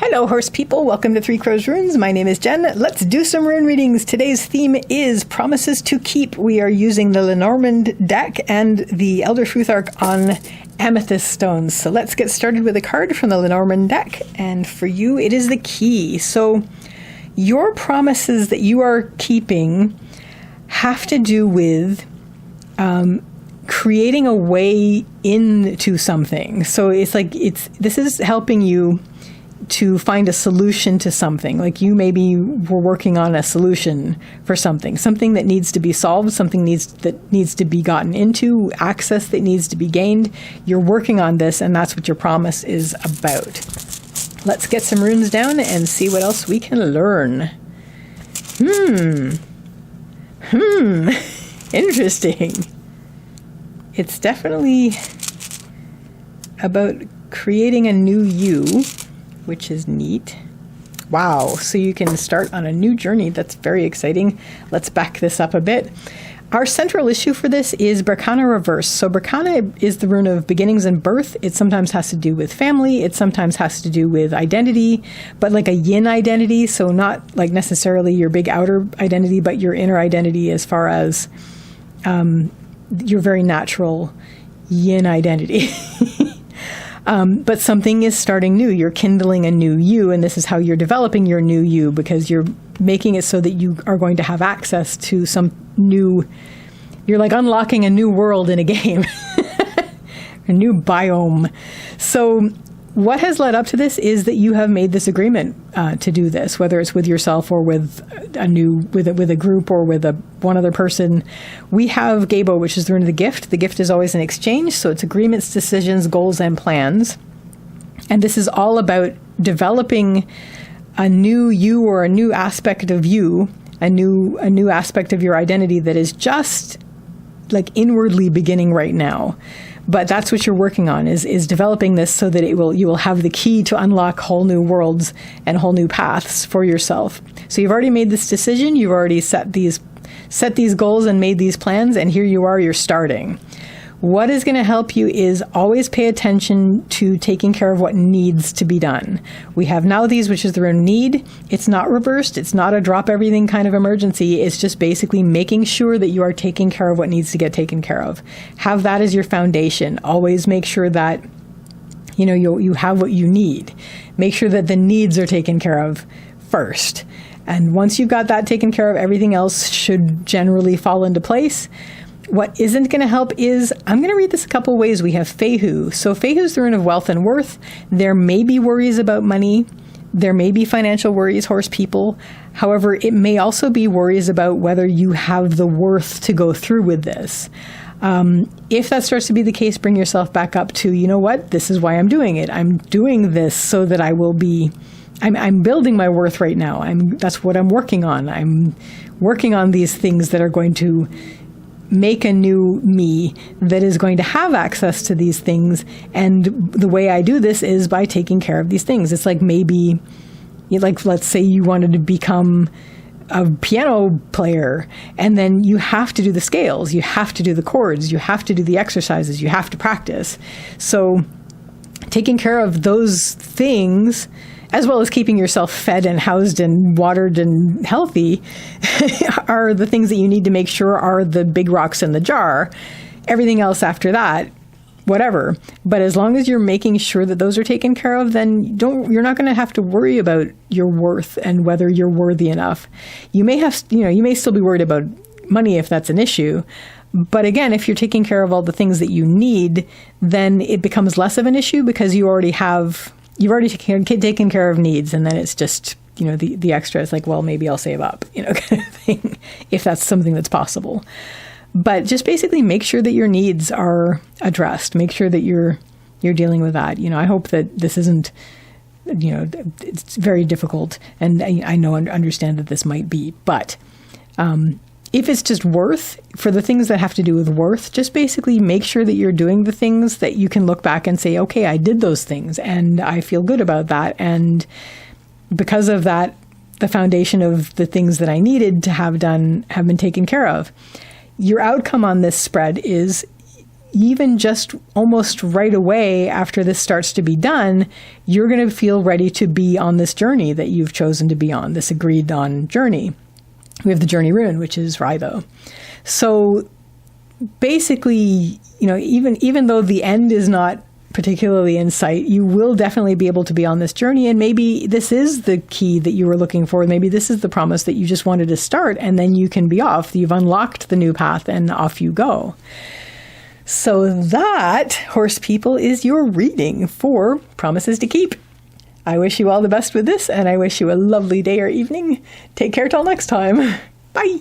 Hello, horse people. Welcome to Three Crows Runes. My name is Jen. Let's do some rune readings. Today's theme is Promises to Keep. We are using the Lenormand deck and the Elder Futhark on Amethyst stones. So let's get started with a card from the Lenormand deck. And for you, it is the Key. So your promises that you are keeping have to do with creating a way into something. So this is helping you to find a solution to something. Like you maybe were working on a solution for something that needs to be solved, that needs to be gotten into, access that needs to be gained. You're working on this, and that's what your promise is about. Let's get some runes down and see what else we can learn. Interesting. It's definitely about creating a new you, which is neat. Wow, so you can start on a new journey. That's very exciting. Let's back this up a bit. Our central issue for this is Berkana reverse. So Berkana is the rune of beginnings and birth. It sometimes has to do with family. It sometimes has to do with identity, but like a yin identity. So not like necessarily your big outer identity, but your inner identity as far as your very natural yin identity. But something is starting new. You're kindling a new you, and this is how you're developing your new you, because you're making it so that you are going to have access to some new, you're like unlocking a new world in a game, a new biome. So what has led up to this is that you have made this agreement to do this, whether it's with yourself or with a group or with one other person. We have Gabo, which is the rune of the gift. The gift is always an exchange, so it's agreements, decisions, goals, and plans. And this is all about developing a new you or a new aspect of you, a new aspect of your identity that is just like inwardly beginning right now. But that's what you're working on, is developing this so that you will have the key to unlock whole new worlds and whole new paths for yourself. So you've already made this decision, you've already set these goals and made these plans, and here you are, you're starting. What is going to help you is always pay attention to taking care of what needs to be done. We have now these, which is the rune need. It's not reversed. It's not a drop everything kind of emergency. It's just basically making sure that you are taking care of what needs to get taken care of. Have that as your foundation. Always make sure that you have what you need. Make sure that the needs are taken care of first. And once you've got that taken care of, everything else should generally fall into place. What isn't going to help is, I'm going to read this a couple ways. We have Fehu. So Fehu is the rune of wealth and worth. There may be worries about money. There may be financial worries, horse people. However, it may also be worries about whether you have the worth to go through with this. If that starts to be the case, bring yourself back up to, you know what, this is why I'm doing it. I'm doing this so that I'm building my worth right now. That's what I'm working on. I'm working on these things that are going to make a new me that is going to have access to these things. And the way I do this is by taking care of these things. It's like maybe, let's say you wanted to become a piano player, and then you have to do the scales, you have to do the chords, you have to do the exercises, you have to practice. So taking care of those things, as well as keeping yourself fed and housed and watered and healthy, are the things that you need to make sure are the big rocks in the jar. Everything else after that, whatever. But as long as you're making sure that those are taken care of, then you're not going to have to worry about your worth and whether you're worthy enough. You may still be worried about money if that's an issue. But again, if you're taking care of all the things that you need, then it becomes less of an issue because you've already taken care of needs, and then it's just, the extra is like, well, maybe I'll save up, kind of thing, if that's something that's possible. But just basically make sure that your needs are addressed. Make sure that you're dealing with that. I hope that this isn't, it's very difficult, and I know and understand that this might be, but if it's just worth, for the things that have to do with worth, just basically make sure that you're doing the things that you can look back and say, okay, I did those things and I feel good about that. And because of that, the foundation of the things that I needed to have done have been taken care of. Your outcome on this spread is even just almost right away after this starts to be done, you're going to feel ready to be on this journey that you've chosen to be on, this agreed on journey. We have the journey rune, which is Raido. So basically, even though the end is not particularly in sight, you will definitely be able to be on this journey. And maybe this is the key that you were looking for. Maybe this is the promise that you just wanted to start, and then you can be off. You've unlocked the new path and off you go. So that, horse people, is your reading for Promises to Keep. I wish you all the best with this, and I wish you a lovely day or evening. Take care till next time. Bye.